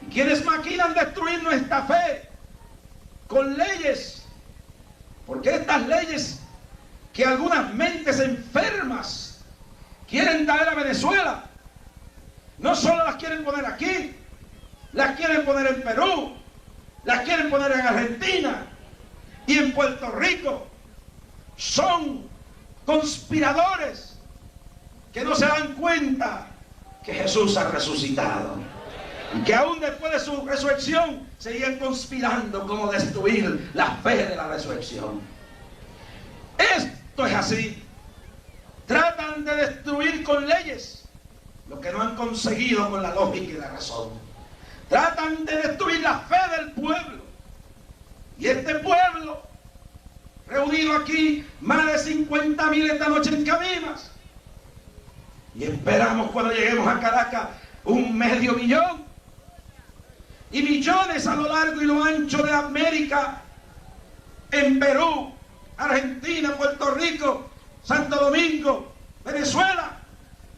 Y quienes maquinan destruir nuestra fe con leyes, porque estas leyes que algunas mentes enfermas quieren traer a Venezuela, no solo las quieren poner aquí, las quieren poner en Perú, las quieren poner en Argentina y en Puerto Rico. Son conspiradores que no se dan cuenta que Jesús ha resucitado y que aún después de su resurrección siguen conspirando cómo destruir la fe de la resurrección. Esto es así. Tratan de destruir con leyes lo que no han conseguido con la lógica y la razón. Tratan de destruir la fe del pueblo. Y este pueblo, reunido aquí, más de 50.000 esta noche en Cabimas. Y esperamos cuando lleguemos a Caracas 500.000. Y millones a lo largo y lo ancho de América, en Perú, Argentina, Puerto Rico, Santo Domingo, Venezuela.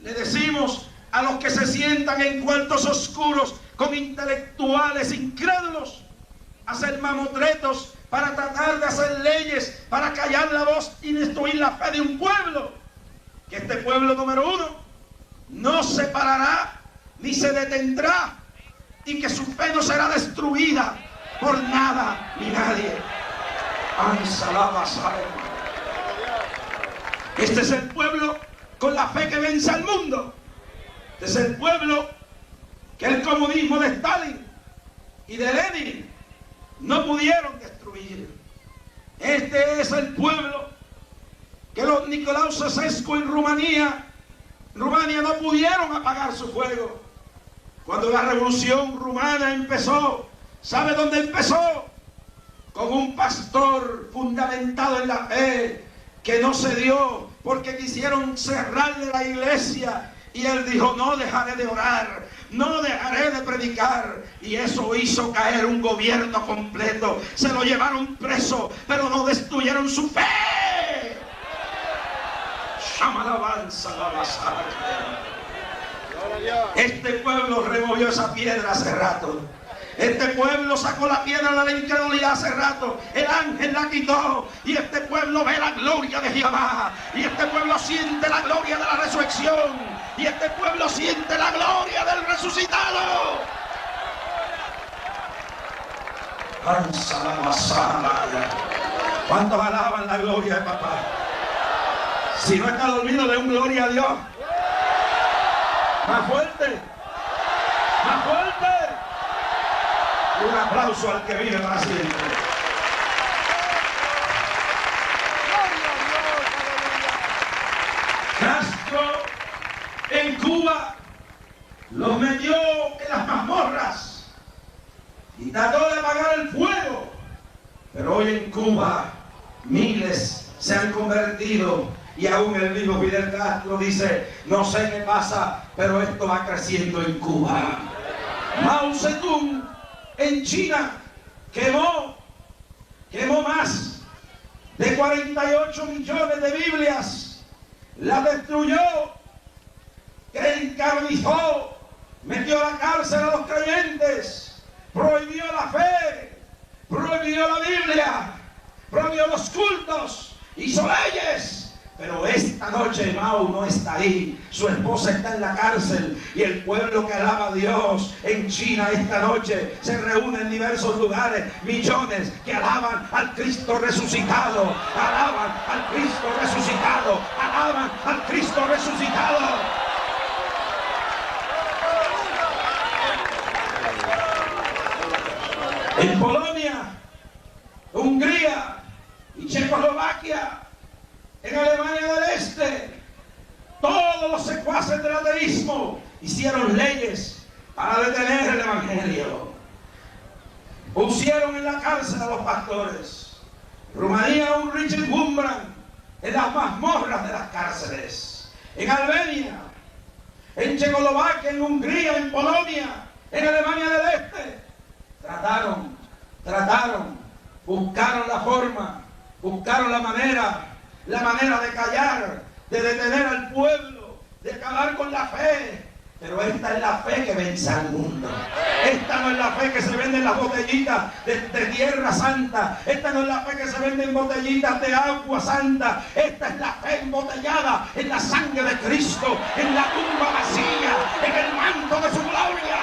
Le decimos a los que se sientan en cuartos oscuros con intelectuales incrédulos, hacer mamotretos para tratar de hacer leyes, para callar la voz y destruir la fe de un pueblo, que este pueblo número uno no se parará ni se detendrá, y que su fe no será destruida por nada ni nadie. Este es el pueblo con la fe que vence al mundo. Este es el pueblo que el comunismo de Stalin y de Lenin no pudieron destruir. Este es el pueblo que los Nicolau Ceausescu en Rumania no pudieron apagar su fuego. Cuando la revolución rumana empezó, ¿sabe dónde empezó? Con un pastor fundamentado en la fe que no se dio porque quisieron cerrarle la iglesia, y él dijo: no dejaré de orar, no dejaré de predicar. Y eso hizo caer un gobierno completo. Se lo llevaron preso, pero no destruyeron su fe. Llama alabanza la basada. Este pueblo removió esa piedra hace rato. Este pueblo sacó la piedra de la incredulidad hace rato. El ángel la quitó. Y este pueblo ve la gloria de Jehová. Y este pueblo siente la gloria de la resurrección. Y este pueblo siente la gloria del resucitado. ¿Cuántos alaban la gloria de papá? Si no está dormido, de un gloria a Dios. Más fuerte. Más fuerte. Un aplauso al que vive para siempre. Castro en Cuba los metió en las mazmorras y trató de apagar el fuego. Pero hoy en Cuba miles se han convertido, y aún el mismo Fidel Castro dice: no sé qué pasa, pero esto va creciendo en Cuba. Mao Zedong en China quemó más de 48 millones de Biblias, la destruyó, encarnizó, metió a la cárcel a los creyentes, prohibió la fe, prohibió la Biblia, prohibió los cultos, hizo leyes. Pero esta noche Mao no está ahí, su esposa está en la cárcel, y el pueblo que alaba a Dios en China esta noche se reúne en diversos lugares, millones que alaban al Cristo resucitado, alaban al Cristo resucitado, alaban al Cristo resucitado. En Polonia, Hungría y Checoslovaquia, en Alemania del Este, todos los secuaces del ateísmo hicieron leyes para detener el evangelio. Pusieron en la cárcel a los pastores. Rumanía, un Richard Wurmbrand en las mazmorras de las cárceles. en Albania, en Checoslovaquia, en Hungría, en Polonia, en Alemania del Este. Trataron, buscaron la forma, buscaron la manera de callar, de detener al pueblo, de acabar con la fe. Pero esta es la fe que vence al mundo. Esta no es la fe que se vende en las botellitas de tierra santa. Esta no es la fe que se vende en botellitas de agua santa. Esta es la fe embotellada en la sangre de Cristo, en la tumba vacía, en el manto de su gloria.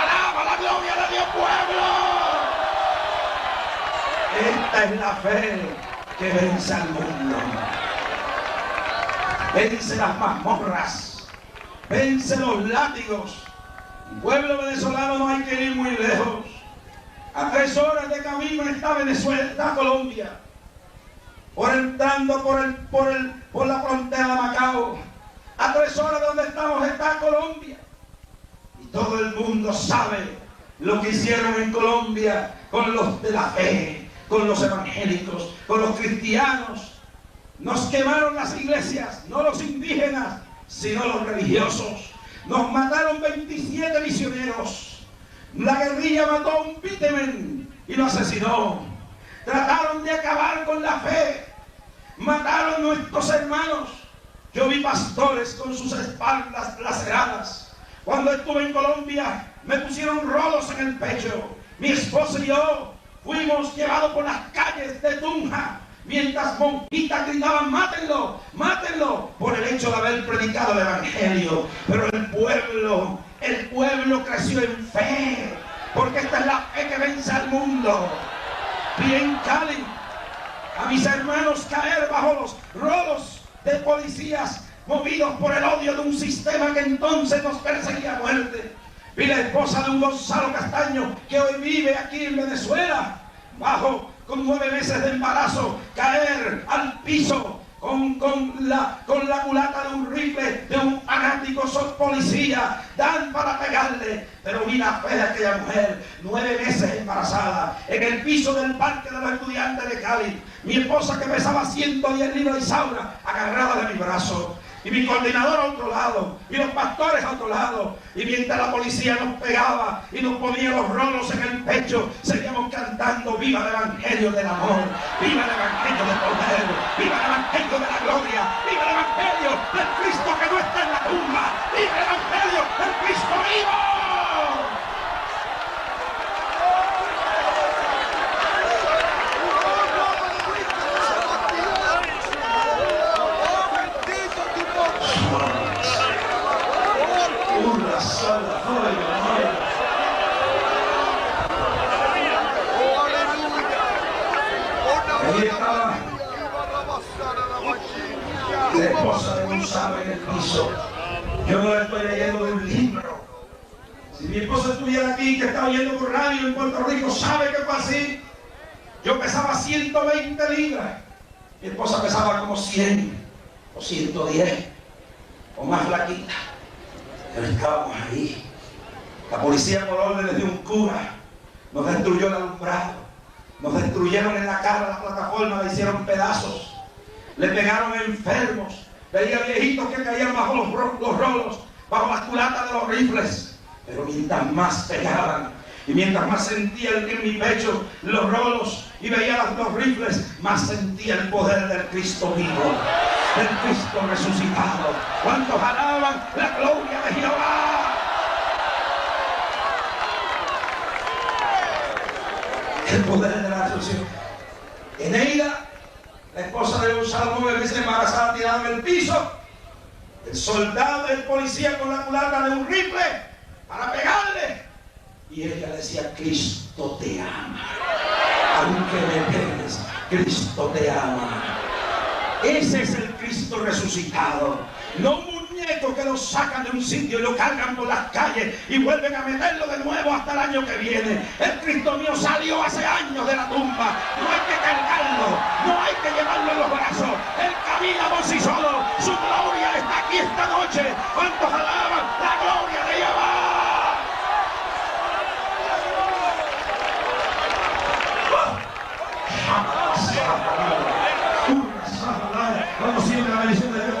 ¡Alaba la gloria de Dios, pueblo! Esta es la fe que vence al mundo. Vence las mazmorras. Vence los látigos. El pueblo venezolano no hay que ir muy lejos. A 3 horas de camino está Venezuela, está Colombia. Entrando por la frontera de Macao. A 3 horas de donde estamos está Colombia. Y todo el mundo sabe lo que hicieron en Colombia con los de la fe, con los evangélicos, con los cristianos. Nos quemaron las iglesias, no los indígenas, sino los religiosos. Nos mataron 27 misioneros. La guerrilla mató a un pitemen y lo asesinó. Trataron de acabar con la fe. Mataron a nuestros hermanos. Yo vi pastores con sus espaldas laceradas. Cuando estuve en Colombia, me pusieron rolos en el pecho. Mi esposa y yo fuimos llevados por las calles de Tunja, mientras monjitas gritaban: mátenlo, mátenlo, por el hecho de haber predicado el evangelio. Pero el pueblo creció en fe, porque esta es la fe que vence al mundo. Vi en Cali a mis hermanos caer bajo los rolos de policías, movidos por el odio de un sistema que entonces nos perseguía a muerte. Vi la esposa de un Gonzalo Castaño, que hoy vive aquí en Venezuela, con 9 meses de embarazo, caer al piso con la culata de un rifle de un fanático policía, dan para pegarle. Pero vi la fe de aquella mujer, 9 meses embarazada, en el piso del parque de los estudiantes de Cali. Mi esposa, que pesaba 110 libras de Isaura, agarrada de mi brazo. Y mi coordinador a otro lado, y los pastores a otro lado. Y mientras la policía nos pegaba y nos ponía los rolos en el pecho, seguíamos cantando: viva el evangelio del amor, viva el evangelio del poder, viva el evangelio de la gloria, viva el evangelio del Cristo que no está en la tumba, viva el evangelio del Cristo vivo. Ahí estaba la esposa de Gonzalo en el piso. Yo no le estoy leyendo de un libro. Si mi esposa estuviera aquí, que estaba oyendo por radio en Puerto Rico, sabe que fue así. Yo pesaba 120 libras. Mi esposa pesaba como 100 o 110 o más flaquita. Pero estábamos ahí. La policía, por órdenes de un cura, nos destruyó el alumbrado. Nos destruyeron en la cara la plataforma, la hicieron pedazos. Le pegaron a enfermos. Veía viejitos que caían bajo los rolos, bajo las culatas de los rifles. Pero mientras más pegaban y mientras más sentía en mi pecho los rolos y veía los rifles, más sentía el poder del Cristo vivo, del Cristo resucitado. ¿Cuántos alaban la gloria de Jehová? El poder de la resurrección. Eneida, la esposa de Gonzalo, 9 meses embarazada, tirada en el piso. El soldado, el policía con la culata de un rifle para pegarle. Y ella le decía: Cristo te ama. Aunque me pegues, Cristo te ama. Ese es el Cristo resucitado. No un muñeco que lo sacan de un sitio y lo cargan por las calles y vuelven a meterlo de nuevo hasta el año que viene. El Cristo mío salió hace años de la tumba. No hay que cargarlo, no hay que llevarlo en los brazos. Él camina por sí solo. Su gloria está aquí esta noche. ¿Cuántos alaban la gloria de Jehová? Vamos siempre a la bendición de Dios.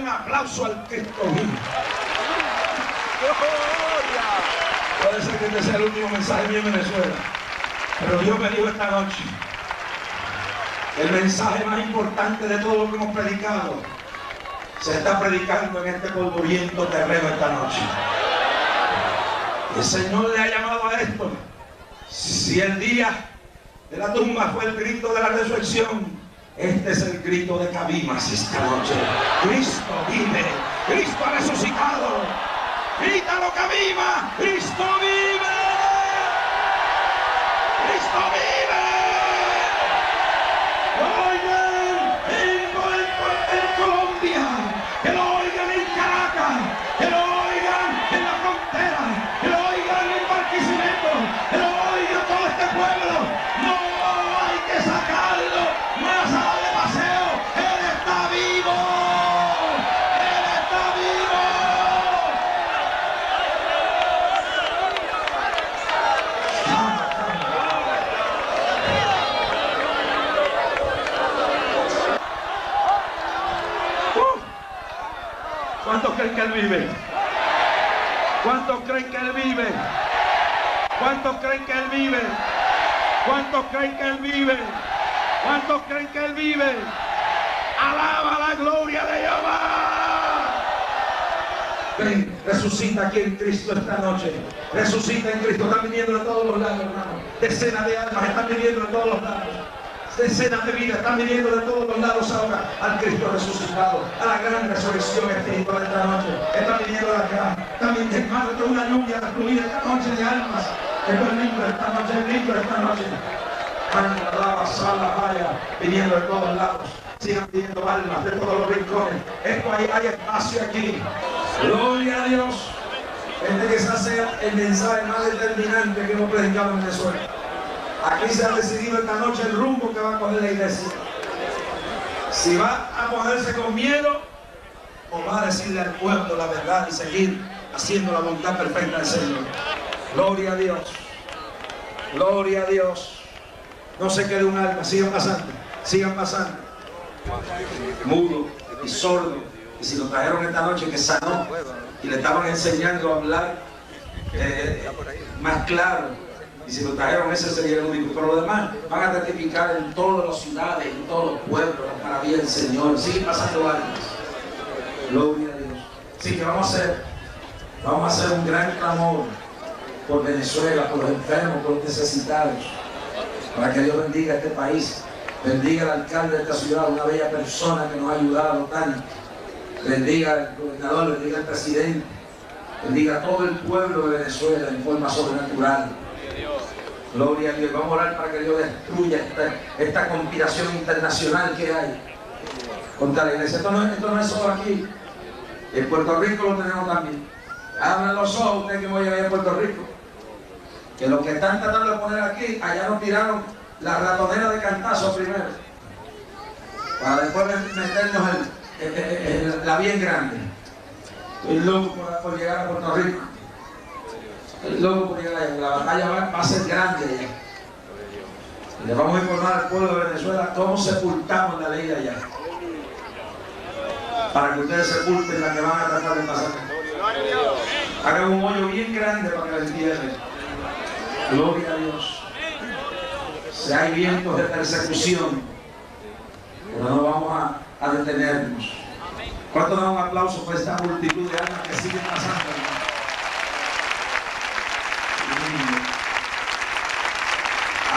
un aplauso al Cristo vivo. Puede ser que este sea el último mensaje mío en Venezuela, pero Dios me dijo esta noche, el mensaje más importante de todo lo que hemos predicado se está predicando en este polvoriento terreno esta noche. El Señor le ha llamado a esto. Si el día de la tumba fue el grito de la resurrección, este es el grito de Cabimas esta noche. Cristo vive, Cristo ha resucitado. Grítalo, Cabimas, Cristo vive, Cristo vive. Lo oigan en Colombia, que lo oigan en Caracas, que lo oigan en la frontera, que lo oigan en Barquisimeto, que lo oiga todo este pueblo. No hay que sacarlo más allá de paseo. Él está vivo, Él está vivo. ¿Cuántos creen que Él vive? ¿Cuántos creen que Él vive? ¿Cuántos creen que Él vive? ¿Cuántos creen que Él vive? ¿Cuántos creen que Él vive? ¡Alaba la gloria de Jehová! Ven, resucita aquí en Cristo esta noche. Resucita en Cristo. Están viniendo de todos los lados, hermano. Decenas de almas están viniendo de todos los lados. Decenas de vidas están viniendo de todos los lados ahora al Cristo resucitado, a la gran resurrección espiritual esta noche. Están viniendo de acá. También, hermano, de una lluvia fluida esta noche de almas. Esto es lindo esta noche, es lindo esta noche. Anda, sala, vaya, viniendo de todos lados. Sigan viniendo almas de todos los rincones. Esto hay espacio aquí. Gloria a Dios. Este quizás sea el mensaje más determinante que hemos predicado en Venezuela. Aquí se ha decidido esta noche el rumbo que va a coger la iglesia. Si va a ponerse con miedo o va a decirle al pueblo la verdad y seguir haciendo la voluntad perfecta del Señor. Gloria a Dios. Gloria a Dios. No se quede un alma. Sigan pasando. Sigan pasando. Mudo y sordo. Y si lo trajeron esta noche que sanó y le estaban enseñando a hablar más claro. Y si lo trajeron, ese sería el único. Pero los demás van a testificar en todas las ciudades, en todos los pueblos, las maravillas del Señor. Sigue pasando almas. Gloria a Dios. Así que vamos a hacer un gran clamor por Venezuela, por los enfermos, por los necesitados. Para que Dios bendiga este país. Bendiga al alcalde de esta ciudad, una bella persona que nos ha ayudado tanto. Bendiga al gobernador, bendiga al presidente. Bendiga a todo el pueblo de Venezuela en forma sobrenatural. Gloria a Dios. Vamos a orar para que Dios destruya esta conspiración internacional que hay contra la iglesia. Esto no es solo aquí. En Puerto Rico lo tenemos también. Abran los ojos ustedes que voy a ir a Puerto Rico. Que los que están tratando de poner aquí, allá nos tiraron la ratonera de cantazo primero. Para después meternos en la bien grande. Estoy loco por llegar a Puerto Rico. El loco por llegar allá. La batalla va a ser grande allá. Y le vamos a informar al pueblo de Venezuela cómo sepultamos la ley de allá. Para que ustedes sepulten la que van a tratar de pasar. Hagan un hoyo bien grande para que la entierren. Gloria a Dios. Si hay vientos de persecución, pero no vamos a detenernos. ¿Cuánto dan un aplauso por esta multitud de almas que siguen pasando?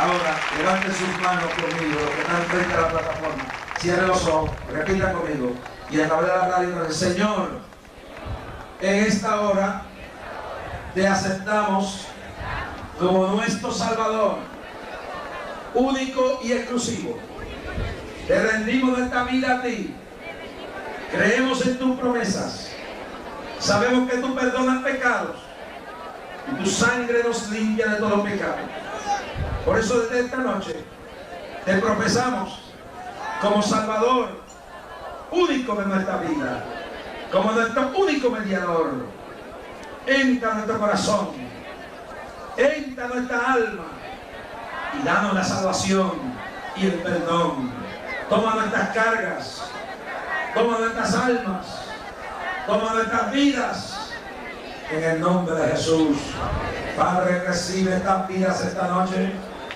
Ahora, levanten sus manos conmigo, los que están frente a la plataforma. Cierren los ojos, repitan conmigo. Y a través de la radio, el Señor, en esta hora te aceptamos como nuestro Salvador, único y exclusivo. Te rendimos esta vida a ti. Creemos en tus promesas. Sabemos que tú perdonas pecados y tu sangre nos limpia de todos los pecados. Por eso desde esta noche te profesamos como Salvador único de nuestra vida, como nuestro único mediador. Entra en nuestro corazón, entra en nuestra alma y danos la salvación y el perdón. Toma nuestras cargas, toma nuestras almas Toma nuestras vidas en el nombre de Jesús. Padre, recibe estas vidas esta noche.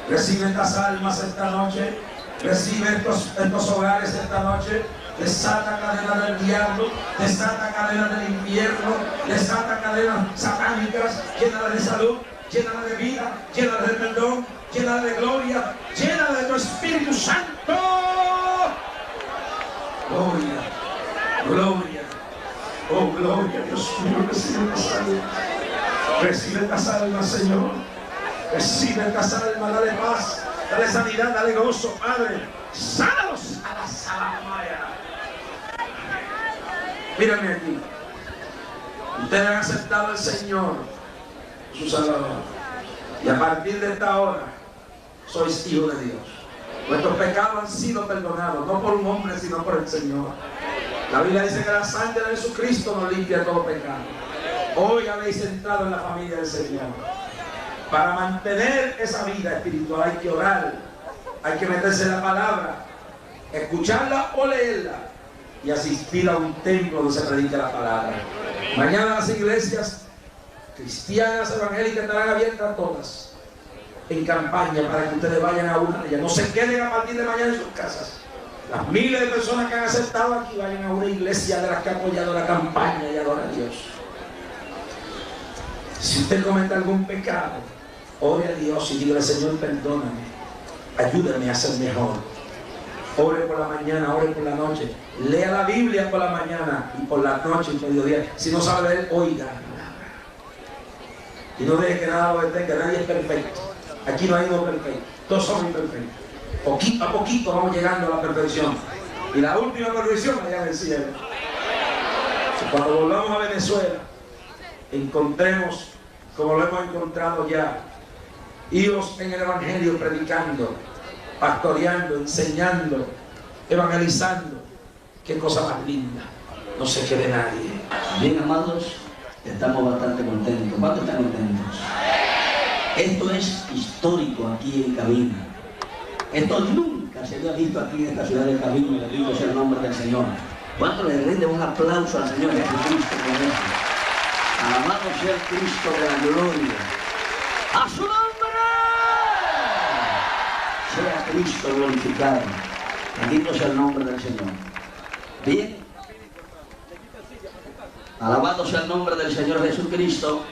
Recibe estas almas esta noche. Recibe estos hogares esta noche. Desata cadenas del diablo, desata cadenas del infierno, desata cadenas satánicas, llénala de salud, llénala de vida, llénala de perdón, llénala de gloria, llénala de tu Espíritu Santo. Gloria, gloria, oh gloria, Dios mío, recibe estas almas, recibe estas almas, Señor, recibe estas almas, dale paz, dale sanidad, dale gozo, Padre, sánalos a la salamaya. Mírame aquí. Ustedes han aceptado al Señor, su Salvador. Y a partir de esta hora, sois hijos de Dios. Vuestros pecados han sido perdonados, no por un hombre, sino por el Señor. La Biblia dice que la sangre de Jesucristo nos limpia todo pecado. Hoy habéis entrado en la familia del Señor. Para mantener esa vida espiritual hay que orar, hay que meterse en la palabra, escucharla o leerla, y asistir a un templo donde se predica la palabra. Mañana las iglesias cristianas evangélicas estarán abiertas todas en campaña para que ustedes vayan a una de ellas. No se queden a partir de mañana en sus casas. Las miles de personas que han aceptado aquí vayan a una iglesia de las que ha apoyado la campaña y adora a Dios. Si usted comete algún pecado, ore a Dios y dígale: Señor, perdóname, ayúdame a ser mejor. Ore por la mañana, ore por la noche. Lea la Biblia por la mañana y por la noche y mediodía. Si no sabe leer, oiga la palabra. Y no deje que nada lo detenga. Nadie es perfecto. Aquí no hay uno perfecto. Todos somos imperfectos. Poquito a poquito vamos llegando a la perfección. Y la última perfección allá en el cielo. Cuando volvamos a Venezuela, encontremos, como lo hemos encontrado ya, hijos en el Evangelio predicando, pastoreando, enseñando, evangelizando. Qué cosa más linda. No se quede nadie. Bien, amados, estamos bastante contentos. ¿Cuántos están contentos? Esto es histórico aquí en Cabima. Esto nunca se había visto aquí en esta ciudad de Cabima. Bendito sea el nombre del Señor. ¿Cuántos le rinden un aplauso al Señor Jesucristo con esto? Alabado sea el Cristo de la gloria. ¡A su nombre! Sea Cristo glorificado. Bendito sea el nombre del Señor. Bien. Alabado sea el nombre del Señor Jesucristo.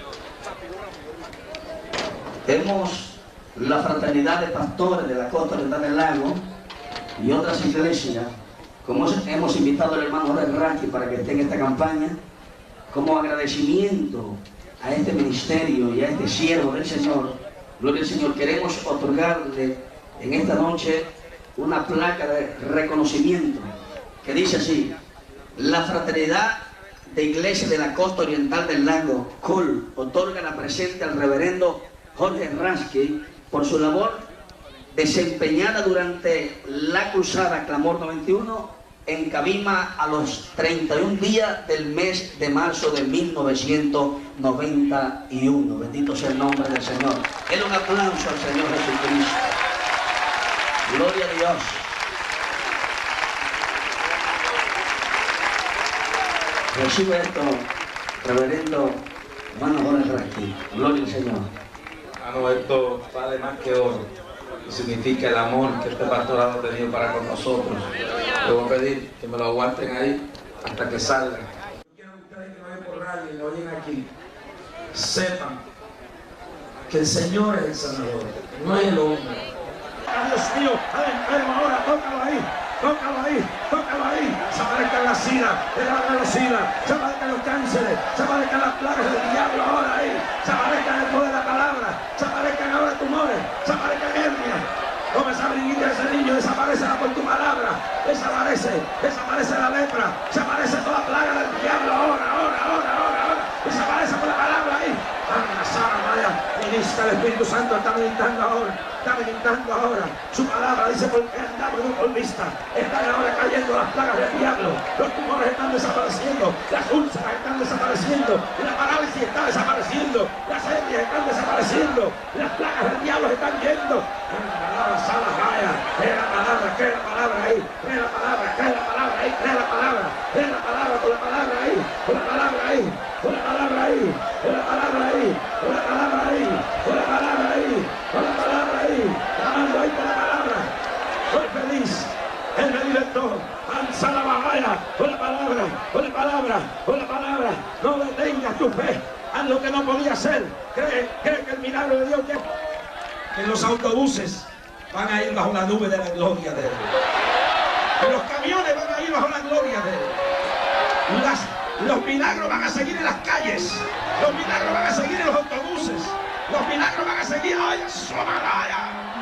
Hemos la fraternidad de pastores de la costa oriental del lago y otras iglesias, como hemos invitado al hermano Jorge Raki para que esté en esta campaña, como agradecimiento a este ministerio y a este siervo del Señor. Gloria al Señor. Queremos otorgarle en esta noche una placa de reconocimiento que dice así: la fraternidad de Iglesia de la Costa Oriental del Lago, COL, otorga la presente al reverendo Jorge Rasky por su labor desempeñada durante la cruzada Clamor 91 en Cabima a los 31 días del mes de marzo de 1991. Bendito sea el nombre del Señor. Denle un aplauso al Señor Jesucristo. Gloria a Dios. Recibe esto, reverendo hermano Jorge Rasky. Gloria al Señor. Hermano, esto vale más que oro. Significa el amor que este pastorado ha tenido para con nosotros. Le voy a pedir que me lo aguanten ahí hasta que salga. Quiero que ustedes que no ven por radio y lo oyen aquí, sepan que el Señor es el sanador, no es el hombre. Dios mío, ahora, tócalo ahí, tócalo ahí, tócalo ahí. Se aparezcan las sida, se aparezcan los sida, se aparezcan los cánceres, se aparezcan las plagas del diablo ahora ahí, se aparezcan el poder de la palabra, se aparezcan ahora tumores, se aparezcan hernias. Toma esa briguita de ese niño, desaparecerá por tu palabra, desaparece la lepra, desaparece toda plaga del diablo ahora, desaparece por la palabra ahí. Anda, Sara, Maya, ministra, el Espíritu Santo está meditando ahora. Su palabra dice: porque andamos en un colmista, están ahora cayendo las plagas del diablo, los tumores están desapareciendo, las úlceras están desapareciendo, la parálisis está desapareciendo, las hernias están desapareciendo, las plagas del diablo están yendo. Crea la palabra, crea la palabra ahí, crea la palabra, crea la palabra ahí, crea la palabra, con la palabra ahí, con la palabra. ahí, una palabra ahí, una palabra ahí, una palabra ahí, una palabra ahí, una palabra ahí, clamando ahí por la palabra. Soy feliz. Él me libertó. Alza la batalla. Una palabra, una palabra, una palabra. No detengas tu fe. Haz lo que no podía hacer. Cree que el milagro de Dios llega. En los autobuses van a ir bajo la nube de la gloria de Él. En los camiones van a ir bajo la gloria de Él. Los milagros van a seguir en las calles. Los milagros van a seguir en los autobuses. Los milagros van a seguir. ¡Ay, Somalaya!